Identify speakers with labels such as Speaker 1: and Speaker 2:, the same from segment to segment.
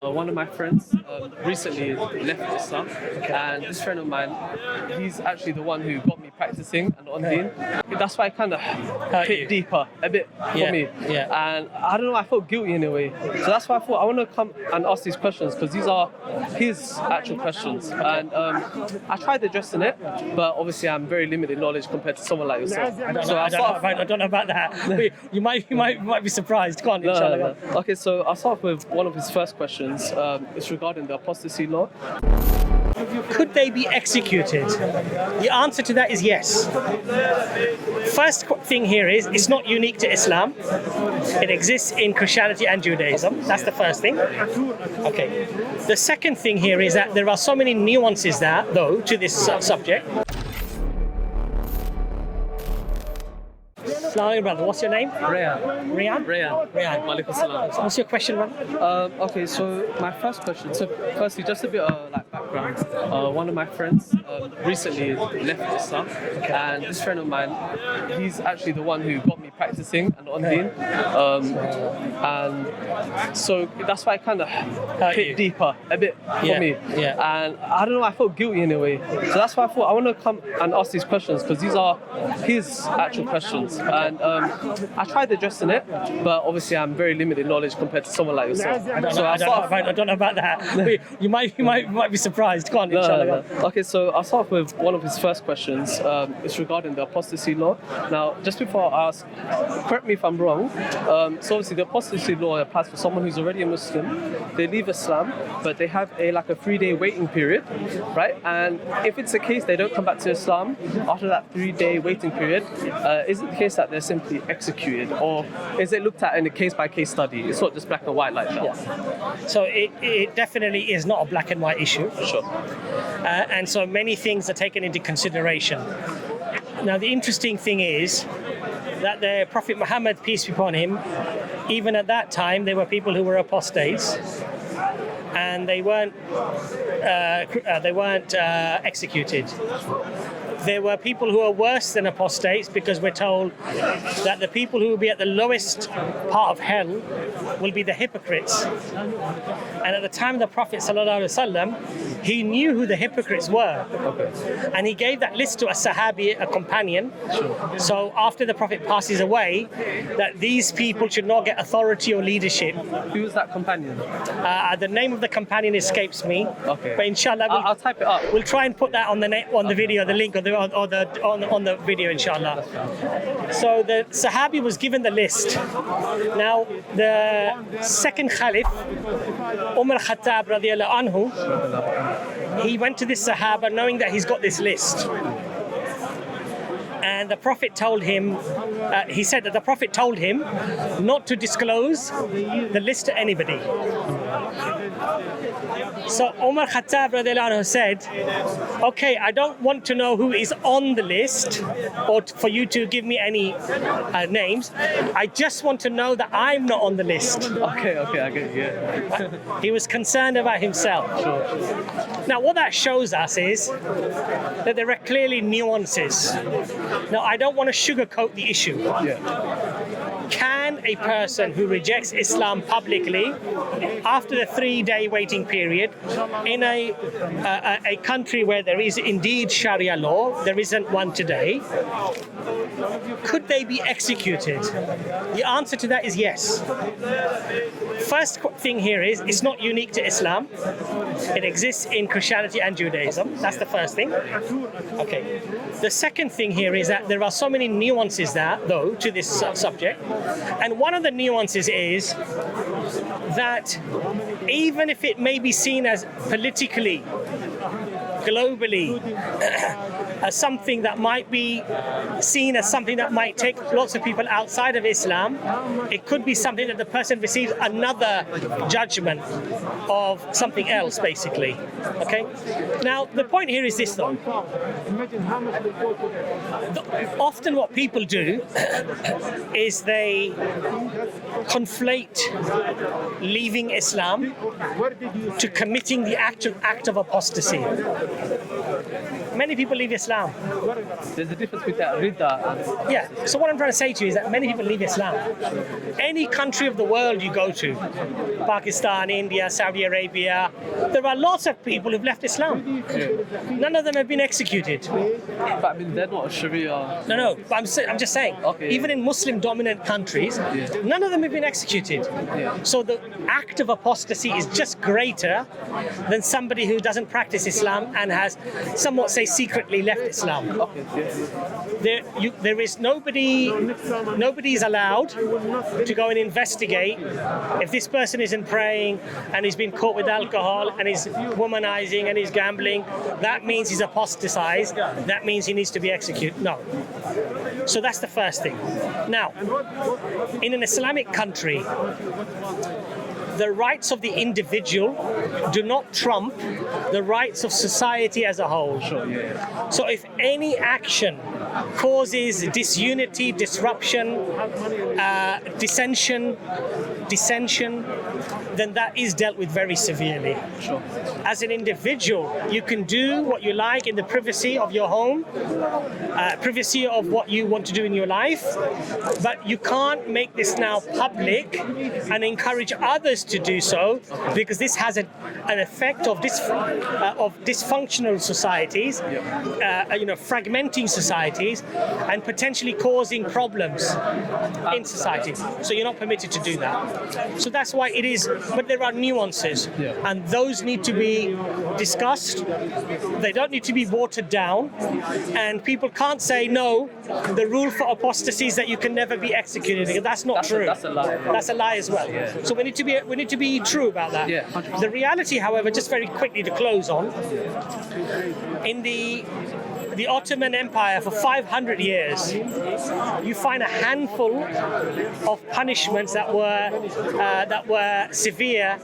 Speaker 1: One of my friends recently left Islam, and this friend of mine, he's actually the one who got me practicing and on deen. That's why it kind of hit deeper a bit for me. And I don't know, I felt guilty in a way. So that's why I thought I want to come and ask these questions, because these are his actual questions. And I tried addressing it, but obviously I'm very limited knowledge compared to someone like yourself.
Speaker 2: I don't know about that. You might be surprised. Go on, inshallah.
Speaker 1: Okay, so I'll start with one of his first questions. It's regarding the apostasy law.
Speaker 2: Could they be executed? The answer to that is yes. First thing here is, it's not unique to Islam. It exists in Christianity and Judaism. That's the first thing. Okay. The second thing here is that there are so many nuances there, though, to this subject. Assalamu alaikum, brother. What's your name?
Speaker 1: Rayan.
Speaker 2: Rayan?
Speaker 1: Rayan. Walaikum salam.
Speaker 2: What's your question, brother?
Speaker 1: Okay, so my first question. So firstly, just a bit of background. One of my friends recently left Islam, and this friend of mine, he's actually the one who got me practicing and on deen. And so that's why it kind of hit deeper a bit for me. And I don't know, I felt guilty in a way. So that's why I thought I want to come and ask these questions, because these are his actual questions. And I tried addressing it, but obviously I'm very limited knowledge compared to someone like yourself.
Speaker 2: I don't know about that. You might be surprised. Go on, inshallah.
Speaker 1: Okay, so I'll start with one of his first questions. It's regarding the apostasy law. Now, just before I ask, correct me if I'm wrong. So obviously the apostasy law applies for someone who's already a Muslim. They leave Islam, but they have a 3-day waiting period, right? And if it's the case they don't come back to Islam after that 3-day waiting period, is it the case that they're simply executed, or is it looked at in a case-by-case study? It's not just black and white like that.
Speaker 2: Yeah. So it definitely is not a black and white issue.
Speaker 1: Sure.
Speaker 2: And so many things are taken into consideration. Now, the interesting thing is that the Prophet Muhammad, peace be upon him, even at that time, there were people who were apostates, and they weren't executed. There were people who are worse than apostates, because we're told that the people who will be at the lowest part of hell will be the hypocrites. And at the time of the Prophet ﷺ, he knew who the hypocrites were. Okay. And he gave that list to a Sahabi, a companion. Sure. So after the Prophet passes away, that these people should not get authority or leadership.
Speaker 1: Who was that companion?
Speaker 2: The name of the companion escapes me.
Speaker 1: Okay.
Speaker 2: But inshallah,
Speaker 1: I'll type it up.
Speaker 2: We'll try and put that on the video, the link, on the video, inshallah. So the Sahabi was given the list. Now, the second Khalif, Umar Khattab radiallahu anhu, he went to this Sahaba knowing that he's got this list. And the Prophet told him, he said that the Prophet told him not to disclose the list to anybody. So Umar Khattab radiallahu anhu said, okay, I don't want to know who is on the list, or for you to give me any names. I just want to know that I'm not on the list.
Speaker 1: Okay, I get it, yeah.
Speaker 2: He was concerned about himself.
Speaker 1: Sure.
Speaker 2: Now, what that shows us is that there are clearly nuances. Now, I don't want to sugarcoat the issue.
Speaker 1: Yeah.
Speaker 2: Can a person who rejects Islam publicly, after the 3-day waiting period, in a country where there is indeed Sharia law, there isn't one today, could they be executed? The answer to that is yes. First thing here is, it's not unique to Islam. It exists in Christianity and Judaism. That's the first thing. Okay. The second thing here is that there are so many nuances there, though, to this subject. And one of the nuances is that even if it may be seen as politically, globally, as something that might be seen as something that might take lots of people outside of Islam, it could be something that the person receives another judgment of something else, basically. Okay? Now, the point here is this, though. Often what people do is they conflate leaving Islam to committing the actual act of apostasy. Many people leave Islam Islam.
Speaker 1: There's a difference between that Rida and
Speaker 2: Yeah, so what I'm trying to say to you is that many people leave Islam. Any country of the world you go to, Pakistan, India, Saudi Arabia, there are lots of people who've left Islam. None of them have been executed.
Speaker 1: but I mean they're not Sharia.
Speaker 2: No, but I'm just saying,
Speaker 1: Okay.
Speaker 2: even in Muslim-dominant countries, none of them have been executed. So the act of apostasy is just greater than somebody who doesn't practice Islam and has somewhat, say, secretly left Islam.
Speaker 1: Okay, yeah.
Speaker 2: There is nobody's allowed to go and investigate if this person isn't praying and he's been caught with alcohol and he's womanizing and he's gambling. That means he's apostatized. That means he needs to be executed. No. So that's the first thing. Now, in an Islamic country, the rights of the individual do not trump the rights of society as a whole. So if any action causes disunity, disruption, dissension, then that is dealt with very severely. As an individual, you can do what you like in the privacy of your home, privacy of what you want to do in your life, but you can't make this now public and encourage others to do so, because this has an effect of dysfunctional societies, fragmenting societies, and potentially causing problems in society. So you're not permitted to do that. So that's why it is, but there are nuances, and those need to be discussed. They don't need to be watered down, and people can't say, no, the rule for apostasy is that you can never be executed. That's not true.
Speaker 1: That's a lie.
Speaker 2: That's a lie as well. So we need to be true about that. The reality, however, just very quickly to close on, in the Ottoman Empire for 500 years, you find a handful of punishments that were severe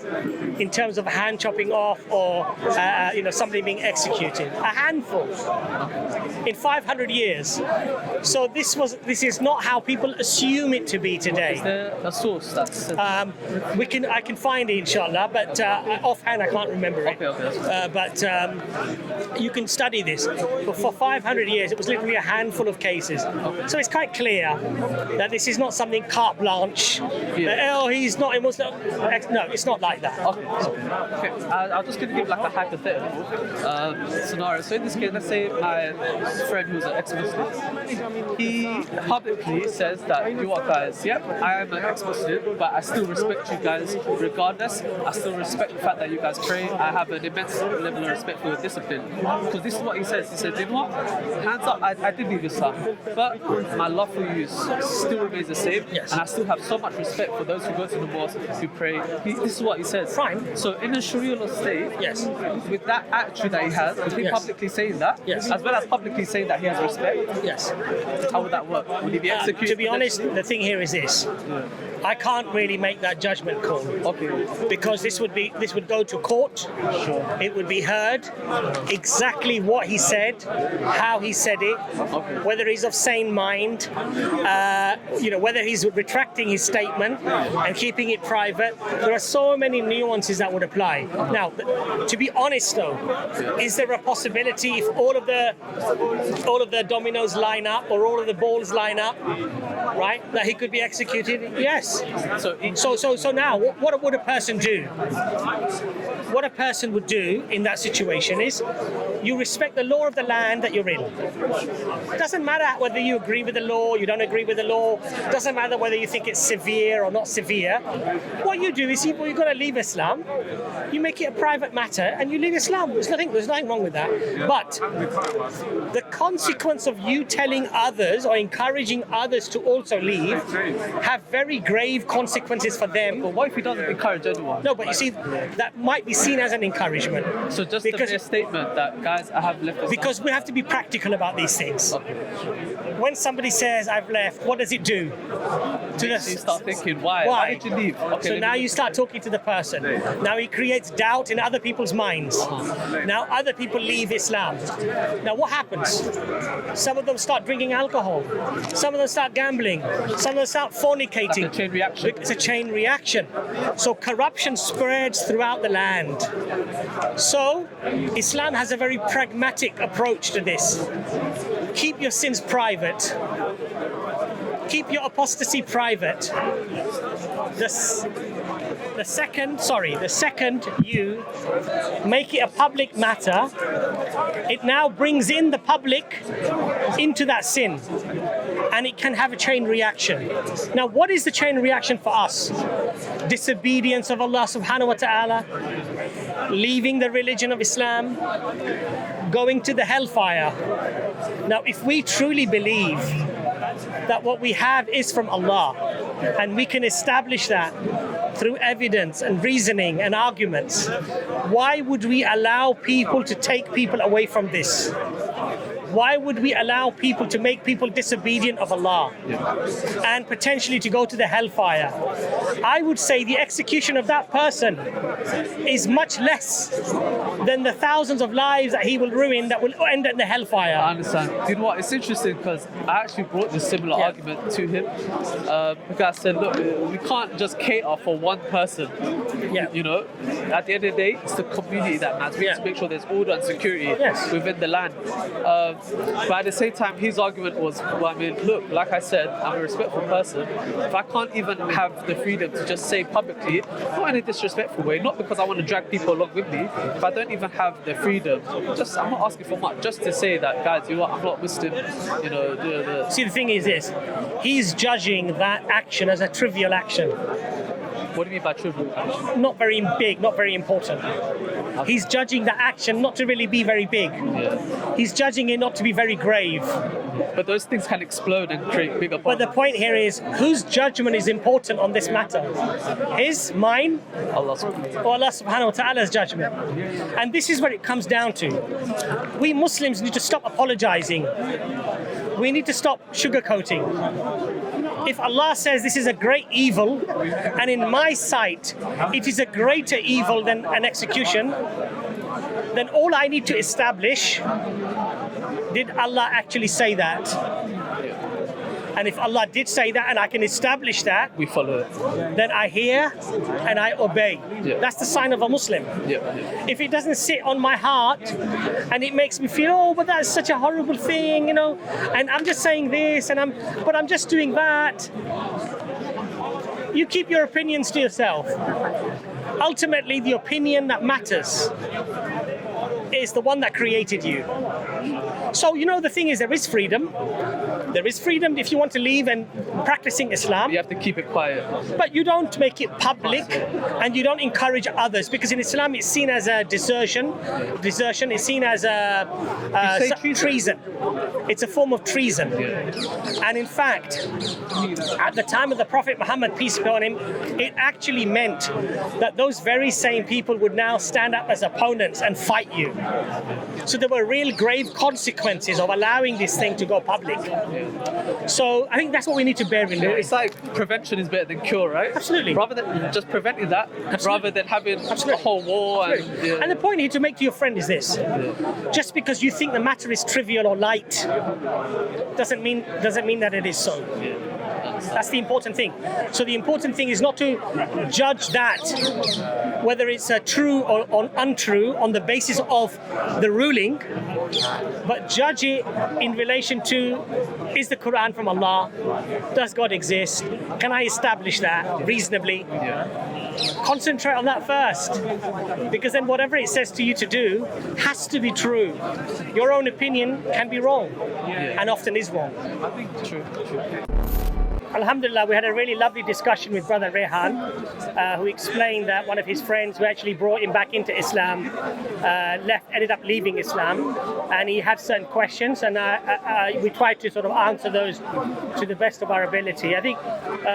Speaker 2: in terms of hand chopping off or somebody being executed. A handful in 500 years. So this is not how people assume it to be today.
Speaker 1: Is there a source that's
Speaker 2: I can find it, inshallah, but offhand I can't remember it.
Speaker 1: Okay.
Speaker 2: But you can study this. But for 500 years, it was literally a handful of cases. So it's quite clear that this is not something carte blanche. He's not a Muslim. No, it's not like that.
Speaker 1: Okay. I'm just going to give like a hypothetical scenario. So in this case, let's say my friend who's an ex-Muslim, he publicly says that, you what guys, I am an ex-Muslim, but I still respect you guys regardless. I still respect the fact that you guys pray. I have an immense level of respect for your discipline. Because this is what he says. He said, you know what? Hands up, I did leave Islam, but my love for you still remains the same, and I still have so much respect for those who go to the mosque, who pray. This is what he says.
Speaker 2: Fine.
Speaker 1: So in a Sharia law state, with that attitude that he has, with him publicly saying that, as well as publicly saying that he has respect, how would that work? Would he be executed?
Speaker 2: To be honest, the thing here is this. I can't really make that judgment call. Because this would go to court. It would be heard exactly what he said, how he said it, whether he's of sane mind, whether he's retracting his statement and keeping it private. There are so many nuances that would apply. Now, to be honest though, is there a possibility if all of the dominoes line up or all of the balls line up, right, that he could be executed? Yes. So now, what would a person do? What a person would do in that situation is, you respect the law of the land that you're in. It doesn't matter whether you agree with the law, you don't agree with the law. It doesn't matter whether you think it's severe or not severe. What you do is, you've got to leave Islam. You make it a private matter and you leave Islam. There's nothing wrong with that. But the consequence of you telling others or encouraging others to also leave have very grave consequences for them.
Speaker 1: But what if he doesn't encourage anyone?
Speaker 2: No, but you see, that might be seen as an encouragement.
Speaker 1: So just because, a mere statement that, guys, I have left Islam.
Speaker 2: Because we have to be practical about these things. When somebody says, I've left, what does it do?
Speaker 1: You start thinking, why did you leave?
Speaker 2: So now you start talking to the person. Now he creates doubt in other people's minds. Now other people leave Islam. Now what happens? Some of them start drinking alcohol. Some of them start gambling. Some of them start fornicating.
Speaker 1: Like a chain reaction.
Speaker 2: It's a chain reaction. So corruption spreads throughout the land. end. So Islam has a very pragmatic approach to this. Keep your sins private. Keep your apostasy private. The second you make it a public matter, it now brings in the public into that sin, and it can have a chain reaction. Now, what is the chain reaction for us? Disobedience of Allah subhanahu wa ta'ala, leaving the religion of Islam, going to the hellfire. Now, if we truly believe that what we have is from Allah, and we can establish that through evidence and reasoning and arguments, why would we allow people to take people away from this? Why would we allow people to make people disobedient of Allah and potentially to go to the hellfire? I would say the execution of that person is much less than the thousands of lives that he will ruin that will end in the hellfire.
Speaker 1: I understand. You know what? It's interesting because I actually brought this similar argument to him because I said, look, we can't just cater for one person. You know, at the end of the day, it's the community that matters. We have to make sure there's order and security within the land. But at the same time, his argument was, well, I mean, look, like I said, I'm a respectful person. If I can't even have the freedom to just say publicly, not in a disrespectful way, not because I want to drag people along with me, if I don't even have the freedom, I'm not asking for much, just to say that, guys, you know what, I'm not Muslim, you know.
Speaker 2: See, the thing is this, he's judging that action as a trivial action.
Speaker 1: What do you mean by trivial action?
Speaker 2: Not very big, not very important. He's judging the action not to really be very big. He's judging it not to be very grave.
Speaker 1: But those things can explode and create bigger problems.
Speaker 2: But the point here is, whose judgment is important on this matter? His, mine,
Speaker 1: Allah
Speaker 2: subhanahu wa ta'ala's judgment. And this is what it comes down to. We Muslims need to stop apologizing. We need to stop sugarcoating. If Allah says this is a great evil, and in my sight it is a greater evil than an execution, then all I need to establish, did Allah actually say that? And if Allah did say that and I can establish that,
Speaker 1: we follow it.
Speaker 2: Then I hear and I obey. That's the sign of a Muslim. If it doesn't sit on my heart and it makes me feel, oh, but that's such a horrible thing, you know, and I'm just saying this and I'm just doing that. You keep your opinions to yourself. Ultimately, the opinion that matters is the one that created you. So, you know, the thing is, there is freedom. There is freedom if you want to leave and practicing Islam.
Speaker 1: You have to keep it quiet.
Speaker 2: But you don't make it public and you don't encourage others, because in Islam it's seen as a desertion. Desertion is seen as a treason. It's a form of treason. And in fact, at the time of the Prophet Muhammad, peace be on him, it actually meant that those very same people would now stand up as opponents and fight you. So there were real grave consequences of allowing this thing to go public. So I think that's what we need to bear in mind.
Speaker 1: It's like prevention is better than cure, right?
Speaker 2: Absolutely.
Speaker 1: Rather than just preventing that, rather than having a whole war.
Speaker 2: And the point here to make to your friend is this: just because you think the matter is trivial or light, doesn't mean that it is so. That's the important thing. So the important thing is not to judge that, whether it's true or untrue, on the basis of the ruling, but judge it in relation to, is the Quran from Allah? Does God exist? Can I establish that reasonably? Concentrate on that first, because then whatever it says to you to do has to be true. Your own opinion can be wrong, and often is wrong.
Speaker 1: I think it's true.
Speaker 2: Alhamdulillah, we had a really lovely discussion with Brother Rehan, who explained that one of his friends who actually brought him back into Islam ended up leaving Islam, and he had certain questions, and we tried to sort of answer those to the best of our ability. I think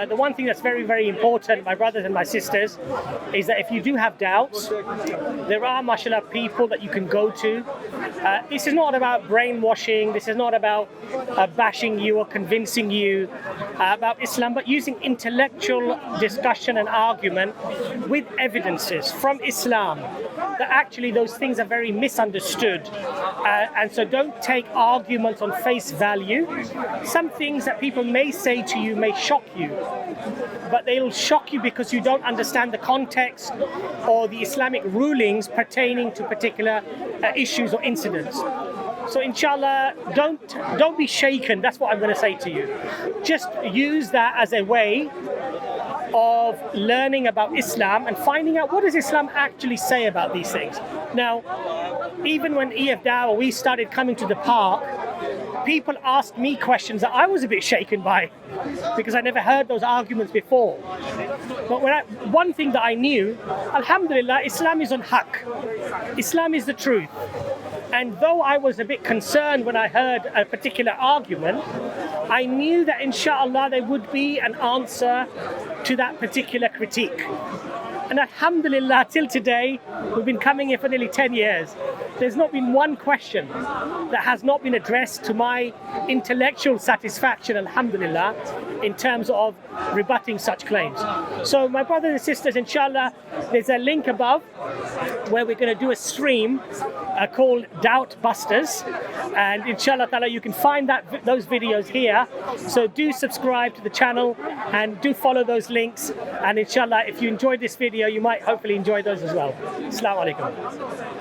Speaker 2: the one thing that's very, very important, my brothers and my sisters, is that if you do have doubts, there are, mashallah, people that you can go to. This is not about brainwashing, this is not about bashing you or convincing you about Islam, but using intellectual discussion and argument with evidences from Islam that actually those things are very misunderstood, and so don't take arguments on face value. Some things that people may say to you may shock you, but they'll shock you because you don't understand the context or the Islamic rulings pertaining to particular issues or incidents. So inshallah, don't be shaken. That's what I'm going to say to you. Just use that as a way of learning about Islam and finding out what does Islam actually say about these things. Now, even when EFDawah, we started coming to the park, people asked me questions that I was a bit shaken by because I never heard those arguments before. But one thing that I knew, alhamdulillah, Islam is on haqq. Islam is the truth. And though I was a bit concerned when I heard a particular argument, I knew that inshallah there would be an answer to that particular critique. And alhamdulillah, till today, we've been coming here for nearly 10 years. There's not been one question that has not been addressed to my intellectual satisfaction, alhamdulillah, in terms of rebutting such claims. So my brothers and sisters, inshallah, there's a link above where we're going to do a stream called Doubt Busters, and inshallah ta'ala you can find those videos here. So do subscribe to the channel and do follow those links, and inshallah if you enjoyed this video you might hopefully enjoy those as well. Assalamu alaikum.